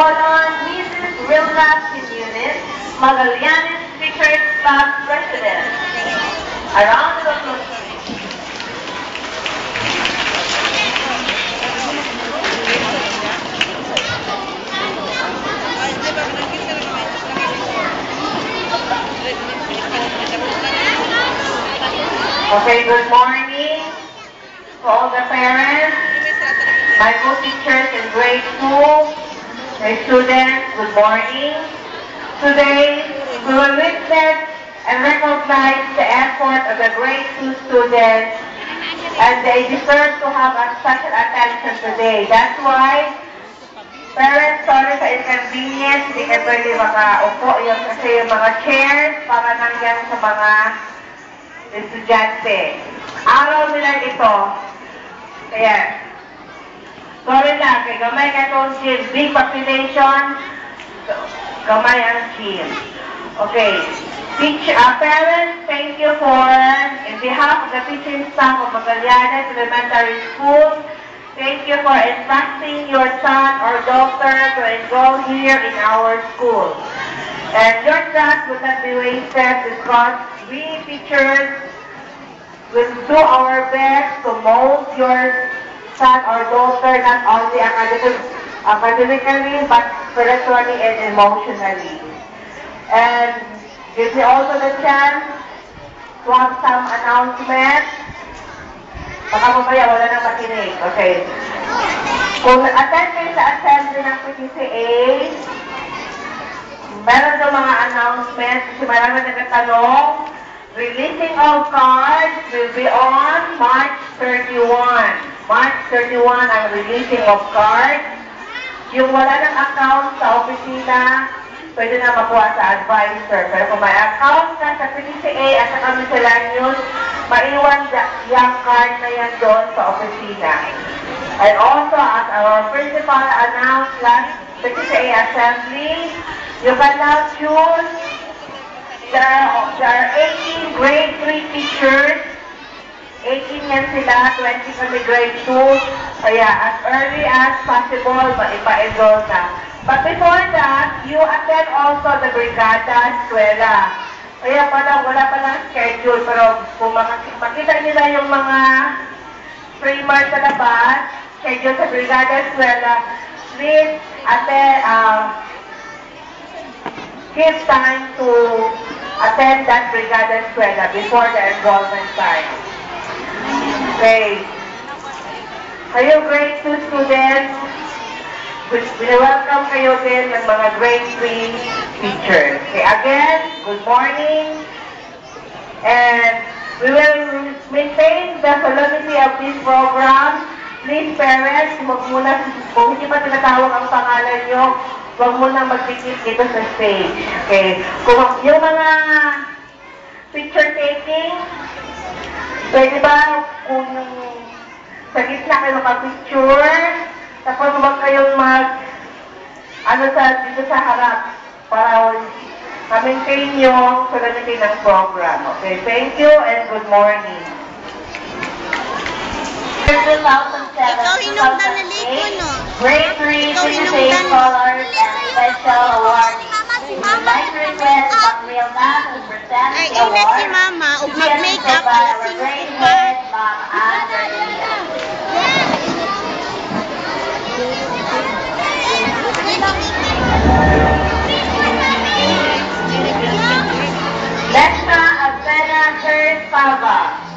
call on Mrs. Wilna Quiñones, Magallanes Speakers Club President. A round of applause. Okay, good morning to all the parents, my co-teachers in grade 2, my students, good morning. Today, we will witness and recognize the effort of the grade 2 students, and they deserve to have a special attention today. That's why, parents, sorry sa inconvenience, hindi kayo pwede makaupo yung kasi yung mga chairs para nandiyan sa mga estudyante. Araw nila ito. Kaya, sorry lang, kay gamay ka itong gym. Big population, gamay ang gym. Okay. Parents, thank you for, in behalf of the teaching staff of Magallanes Elementary School, thank you for entrusting your son or daughter to enroll here in our school. And your trust will not be wasted because we teachers will do our best to mold your son or daughter not only academically but spiritually and emotionally. And give me also the chance to have some announcements. Baka mamaya wala nang makinig. Okay. Kung attend kayo sa assembly ng PTCA, meron daw mga announcements kasi marami nagtatanong. Releasing of cards will be on March 31. March 31 ang releasing of cards. Yung wala ng account sa opisina, pwede na makuha sa advisor. Pero kung may account ka sa PTCA at sa miscellaneous, maiwan yung card na yan doon sa opisina. And also, as our principal announced last PTCA assembly, you can now choose. There are 18 grade 3 teachers. 18 yan sila, 20 kami grade 2. Kaya as early as possible, maipa-enroll na. But before that, you attend also the Brigada Eskwela. Kaya wala pa lang schedule, pero kung makita nila yung mga streamers sa labas, schedule sa Brigada Eskwela, please give time to attend that Brigada Eskwela before the enrollment time. Okay. Kayo grade 2 students, welcome kayo din ng mga grade 3 teachers. Okay, again, good morning. And we will maintain the solemnity of this program. Please, parents, kung hindi pa tinatawag ang pangalan nyo, huwag mo na magpikit dito sa stage. Okay? Kung yung mga picture taking, pwede ba kung sa gitna kayo makapicture, tapos huwag kayong dito sa harap para ma-maintain yung solemnity ng program. Okay? Thank you and good morning. 2007, 2008, Grade 3 PTCA Scholars and Special Awards. We would like to request Dr. Wilna to present the award. Si Mama, to be assisted by our grade head, Ma'am Ann Garcia. Lexa Avena Pava.